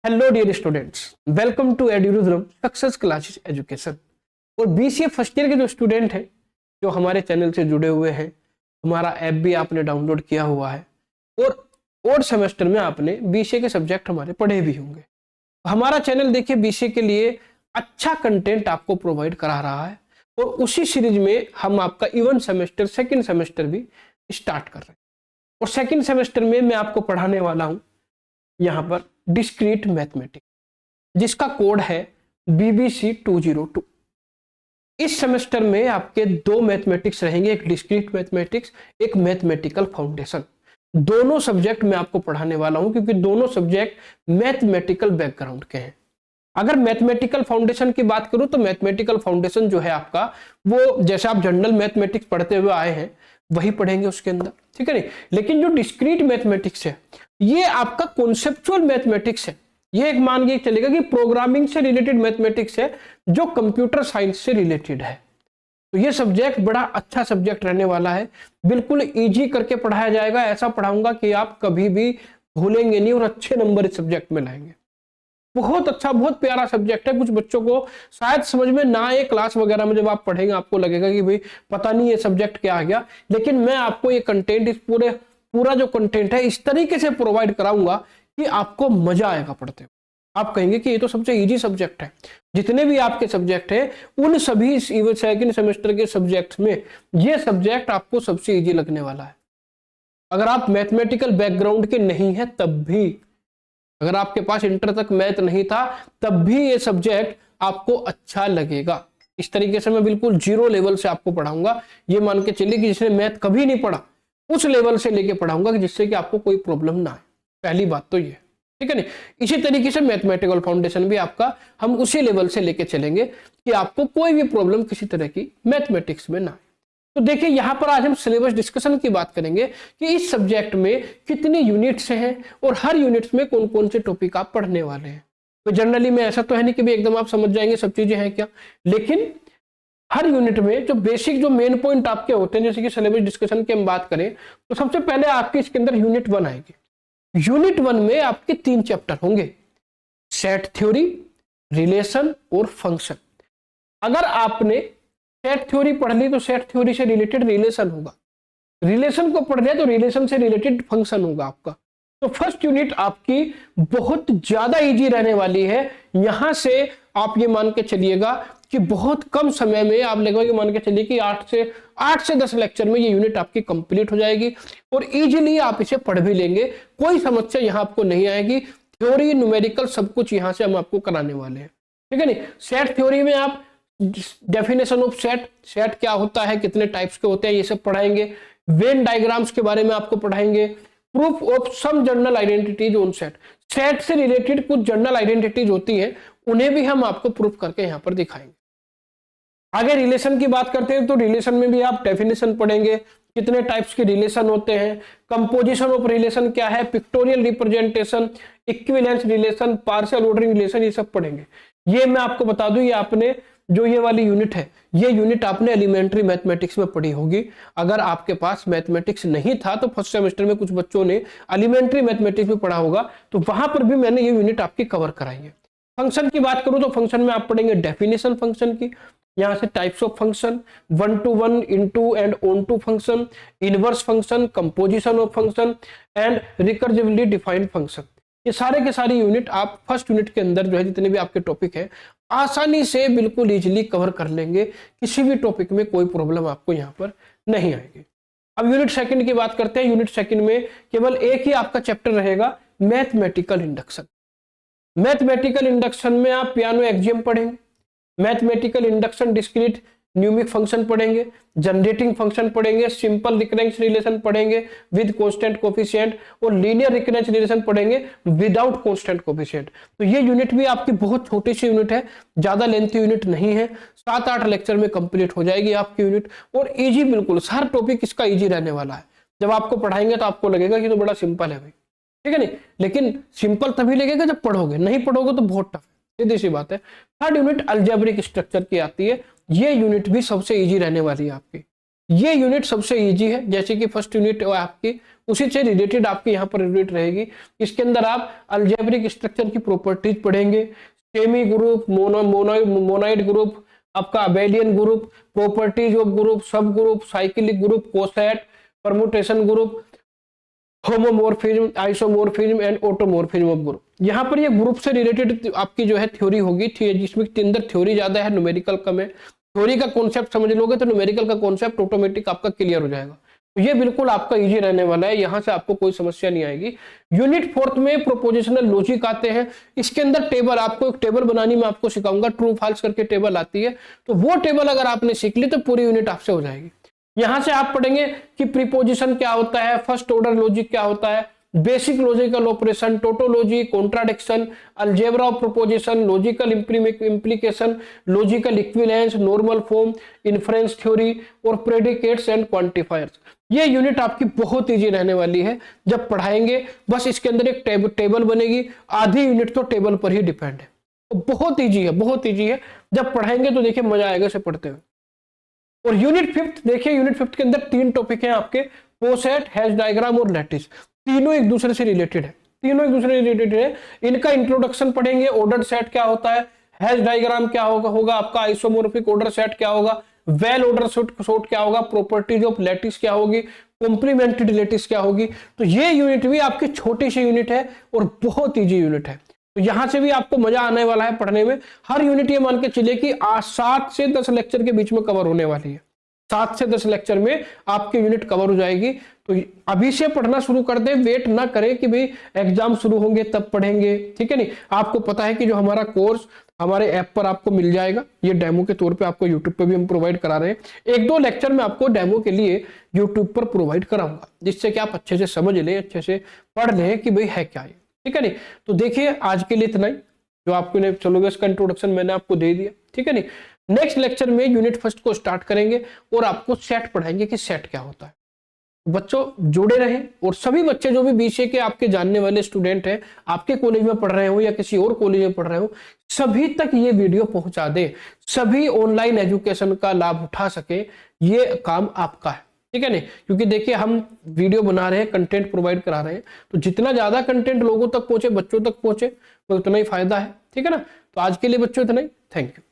Hello dear students, welcome to Edurism success classes education. और BCA first year के जो student हैं जो हमारे चैनल से जुड़े हुए हैं, हमारा ऐप भी आपने डाउनलोड किया हुआ है और सेमेस्टर में आपने बीसीए के सब्जेक्ट हमारे पढ़े भी होंगे। हमारा चैनल देखिए बीसीए के लिए अच्छा कंटेंट आपको प्रोवाइड करा रहा है और उसी सीरीज में हम आपका इवन सेमेस्टर सेकेंड सेमेस्टर भी स्टार्ट कर रहे हैं। और सेकेंड सेमेस्टर में मैं आपको पढ़ाने वाला हूँ यहाँ पर डिस्क्रीट मैथमेटिक्स, जिसका कोड है BBC 202। इस सेमेस्टर में आपके दो मैथमेटिक्स रहेंगे, एक डिस्क्रीट मैथमेटिक्स, एक मैथमेटिकल फाउंडेशन। दोनों सब्जेक्ट मैं आपको पढ़ाने वाला हूं क्योंकि दोनों सब्जेक्ट मैथमेटिकल बैकग्राउंड के हैं। अगर मैथमेटिकल फाउंडेशन की बात करूं तो मैथमेटिकल फाउंडेशन जो है आपका, वो जैसे आप जनरल मैथमेटिक्स पढ़ते हुए आए हैं वही पढ़ेंगे उसके अंदर, ठीक है नहीं। लेकिन जो डिस्क्रीट मैथमेटिक्स है ये आपका कॉन्सेप्चुअल मैथमेटिक्स है। ये एक मान के चलेगा कि प्रोग्रामिंग से रिलेटेड मैथमेटिक्स है जो कंप्यूटर साइंस से रिलेटेड है। तो ये सब्जेक्ट बड़ा अच्छा सब्जेक्ट रहने वाला है, बिल्कुल इजी करके पढ़ाया जाएगा। ऐसा पढ़ाऊंगा कि आप कभी भी भूलेंगे नहीं और अच्छे नंबर इस सब्जेक्ट में लाएंगे। बहुत अच्छा, बहुत प्यारा सब्जेक्ट है। कुछ बच्चों को शायद समझ में ना आए, क्लास वगैरह में जब आप पढ़ेंगे आपको लगेगा कि भाई पता नहीं ये सब्जेक्ट क्या आ गया, लेकिन मैं आपको ये कंटेंट, इस पूरा जो कंटेंट है इस तरीके से प्रोवाइड कराऊंगा कि आपको मजा आएगा पढ़ते हुए। आप कहेंगे कि ये तो सबसे इजी सब्जेक्ट है। जितने भी आपके सब्जेक्ट हैं उन सभी सेकंड सेमेस्टर के सब्जेक्ट्स में ये सब्जेक्ट आपको सबसे इजी लगने वाला है। अगर आप मैथमेटिकल बैकग्राउंड के नहीं है तब भी, अगर आपके पास इंटर तक मैथ नहीं था तब भी ये सब्जेक्ट आपको अच्छा लगेगा। इस तरीके से मैं बिल्कुल जीरो लेवल से आपको पढ़ाऊंगा। ये मान के चलिए कि जिसने मैथ कभी नहीं पढ़ा उस लेवल से लेके पढ़ाऊंगा कि जिससे कि आपको कोई प्रॉब्लम ना आए। पहली बात तो ये, ठीक है नहीं। इसी तरीके से मैथमेटिकल फाउंडेशन भी आपका हम उसी लेवल से लेके चलेंगे कि आपको कोई भी प्रॉब्लम किसी तरह की मैथमेटिक्स में ना आए। तो देखिए यहाँ पर आज हम सिलेबस डिस्कशन की बात करेंगे कि इस सब्जेक्ट में कितने यूनिट्स हैं और हर यूनिट्स में कौन कौन से टॉपिक आप पढ़ने वाले हैं। तो जनरली में ऐसा तो है नहीं कि भी एकदम आप समझ जाएंगे सब चीजें हैं क्या, लेकिन हर यूनिट में जो बेसिक, जो मेन पॉइंट आपके होते हैं, जैसे कि सिलेबस डिस्कशन की हम बात करें तो सबसे पहले आपके इसके अंदर यूनिट 1 आएगी। यूनिट 1 में आपके 3 चैप्टर होंगे, सेट थ्योरी, रिलेशन और फंक्शन। अगर आपने सेट थ्योरी पढ़ ली तो सेट थ्योरी से रिलेटेड रिलेशन होगा, रिलेशन को पढ़ लिया तो रिलेशन से रिलेटेड फंक्शन होगा आपका। तो फर्स्ट यूनिट आपकी बहुत ज्यादा इजी रहने वाली है। यहां से आप ये मान के चलिएगा कि बहुत कम समय में आप लगभग मान के चलिए कि 8 से 10 लेक्चर में ये यूनिट आपकी कंप्लीट हो जाएगी और इजीली आप इसे पढ़ भी लेंगे। कोई समस्या यहाँ आपको नहीं आएगी। थ्योरी, न्यूमेरिकल सब कुछ यहाँ से हम आपको कराने वाले हैं, ठीक है नहीं। सेट थ्योरी में आप डेफिनेशन ऑफ सेट, सेट क्या होता है, कितने टाइप्स के होते हैं, ये सब पढ़ाएंगे। वेन डायग्राम्स के बारे में आपको पढ़ाएंगे। Proof of some general identities on set, set से रिलेटेड कुछ जनरल आइडेंटिटीज होती हैं उन्हें भी हम आपको प्रूफ करके यहाँ पर दिखाएंगे। आगे रिलेशन की बात करते हैं तो रिलेशन में भी आप डेफिनेशन पढ़ेंगे, कितने टाइप्स के रिलेशन होते हैं, कंपोजिशन ऑफ रिलेशन क्या है, pictorial representation, equivalence relation, partial ordering relation, ये सब पढ़ेंगे। ये मैं आपको बता दूं, ये आपने जो ये वाली यूनिट है, ये यूनिट आपने एलिमेंट्री मैथमेटिक्स में पढ़ी होगी। अगर आपके पास मैथमेटिक्स नहीं था तो फर्स्ट सेमेस्टर में कुछ बच्चों ने एलिमेंट्री मैथमेटिक्स में पढ़ा होगा, तो वहां पर भी मैंने ये यूनिट आपकी कवर कराई है। फंक्शन की बात करूं तो फंक्शन में आप पढ़ेंगे डेफिनेशन फंक्शन की, यहां से types of function, 1 to 1, into and onto function, inverse function, composition of function and recursively defined function. ये सारे के सारे यूनिट आप फर्स्ट यूनिट के अंदर जो है जितने भी आपके टॉपिक है आसानी से बिल्कुल इजीली कवर कर लेंगे। किसी भी टॉपिक में कोई प्रॉब्लम आपको यहाँ पर नहीं आएगी। अब यूनिट सेकंड की बात करते हैं। यूनिट सेकंड में केवल एक ही आपका चैप्टर रहेगा, मैथमेटिकल इंडक्शन। मैथमेटिकल इंडक्शन में आप पियानो एक्जियम पढ़ेंगे, मैथमेटिकल इंडक्शन डिस्क्रीट न्यूमिक फंक्शन पढ़ेंगे, जनरेटिंग फंक्शन पढ़ेंगे, सिंपल रिकरेंस रिलेशन पढ़ेंगे विद कांस्टेंट कोफिशिएंट और लीनियर रिकरेंस रिलेशन पढ़ेंगे विदाउट कांस्टेंट कोफिशिएंट। तो ये यूनिट भी आपकी बहुत छोटी सी यूनिट है, ज्यादा लेंथी यूनिट नहीं है। 7-8 लेक्चर में कंप्लीट हो जाएगी आपकी यूनिट और इजी, बिल्कुल हर टॉपिक इसका इजी रहने वाला है। जब आपको पढ़ाएंगे तो आपको लगेगा कि तो बड़ा सिंपल है भाई, ठीक है नहीं। लेकिन सिंपल तभी लगेगा जब पढ़ोगे, नहीं पढ़ोगे तो बहुत टफ है, सीधी सी बात है। थर्ड यूनिट अलजेब्रिक स्ट्रक्चर की आती है। ये यूनिट भी सबसे इजी रहने वाली है आपकी। ये यूनिट सबसे इजी है, जैसे कि फर्स्ट यूनिट आपकी उसी से रिलेटेड आपकी यहाँ पर यूनिट रहेगी। इसके अंदर आप अलजेब्रिक स्ट्रक्चर की प्रॉपर्टीज पढ़ेंगे, सेमी ग्रुप, मोनोइड ग्रुप, आपका abelian group, properties of group, sub group, cyclic group, coset, permutation group, homomorphism, isomorphism and automorphism of group. यहाँ पर ये ग्रुप से रिलेटेड आपकी जो है थ्योरी होगी, जिसमें अंदर थ्योरी ज्यादा है, न्यूमेरिकल कम है। थ्योरी का कॉन्सेप्ट समझ लोगे तो न्यूमेरिकल का कॉन्सेप्ट ऑटोमेटिक आपका क्लियर हो जाएगा। तो ये बिल्कुल आपका इजी रहने वाला है, यहाँ से आपको कोई समस्या नहीं आएगी। यूनिट 4 में प्रोपोजिशनल लॉजिक आते हैं। इसके अंदर टेबल, आपको एक टेबल बनानी मैं आपको सिखाऊंगा, ट्रू फॉल्स करके टेबल आती है, तो वो टेबल अगर आपने सीख ली तो पूरी यूनिट आपसे हो जाएगी। यहां से आप पढ़ेंगे कि प्रीपोजिशन क्या होता है, फर्स्ट ऑर्डर लॉजिक क्या होता है, basic logical operation, tautology, contradiction, algebra of proposition, logical implication, logical equivalence, normal form, inference theory और प्रेडिकेट्स एंड क्वांटिफायर्स। ये यूनिट आपकी बहुत इजी रहने वाली है जब पढ़ाएंगे। बस इसके अंदर एक टेबल बनेगी, आधी यूनिट तो टेबल पर ही डिपेंड है। तो बहुत इजी है, बहुत इजी है। जब पढ़ाएंगे तो देखिए मजा आएगा इसे पढ़ते हुए। और यूनिट 5 देखिए, यूनिट 5 के अंदर 3 टॉपिक हैं आपके, कोसेट, हैश डायग्राम और लैटिस। तीनों एक दूसरे से रिलेटेड है, तीनों एक दूसरे से रिलेटेड है। इनका इंट्रोडक्शन पढ़ेंगे, ऑर्डर सेट क्या होता है, हैश डायग्राम क्या होगा आपका, आइसोमोर्फिक ऑर्डर सेट क्या होगा, वेल ऑर्डर सॉर्ट क्या होगा, प्रॉपर्टीज ऑफ लैटिस क्या होगी, कॉम्प्लीमेंटेड लैटिस क्या होगी। तो ये यूनिट भी आपकी छोटी सी यूनिट है और बहुत इजी यूनिट है। तो यहां से भी आपको मजा आने वाला है पढ़ने में। हर यूनिट ये मान के चलिए कि 7 से 10 लेक्चर के बीच में कवर होने वाली है। 7 से 10 लेक्चर में आपकी यूनिट कवर हो जाएगी। तो अभी से पढ़ना शुरू कर दें, वेट ना करें कि भाई एग्जाम शुरू होंगे तब पढ़ेंगे, ठीक है नहीं। आपको पता है कि जो हमारा कोर्स हमारे ऐप पर आपको मिल जाएगा, ये डेमो के तौर पे आपको यूट्यूब पे भी हम प्रोवाइड करा रहे हैं। 1-2 लेक्चर में आपको डेमो के लिए यूट्यूब पर प्रोवाइड कराऊंगा, जिससे कि आप अच्छे से समझ लें, अच्छे से पढ़ लें कि भाई है क्या ये, ठीक है नहीं। तो देखिए आज के लिए इतना ही, जो आपको सिलेबस का इंट्रोडक्शन मैंने आपको दे दिया, ठीक है नहीं। नेक्स्ट लेक्चर में यूनिट 1 को स्टार्ट करेंगे और आपको सेट पढ़ाएंगे कि सेट क्या होता है। बच्चों जुड़े रहें, और सभी बच्चे जो भी बीसीए के आपके जानने वाले स्टूडेंट हैं, आपके कॉलेज में पढ़ रहे हो या किसी और कॉलेज में पढ़ रहे हो, सभी तक ये वीडियो पहुंचा दे, सभी ऑनलाइन एजुकेशन का लाभ उठा सके, ये काम आपका है, ठीक है नहीं। क्योंकि देखिए हम वीडियो बना रहे हैं, कंटेंट प्रोवाइड करा रहे हैं, तो जितना ज्यादा कंटेंट लोगों तक पहुंचे, बच्चों तक पहुंचे, तो उतना ही फायदा है, ठीक है ना। तो आज के लिए बच्चों इतना ही, थैंक यू।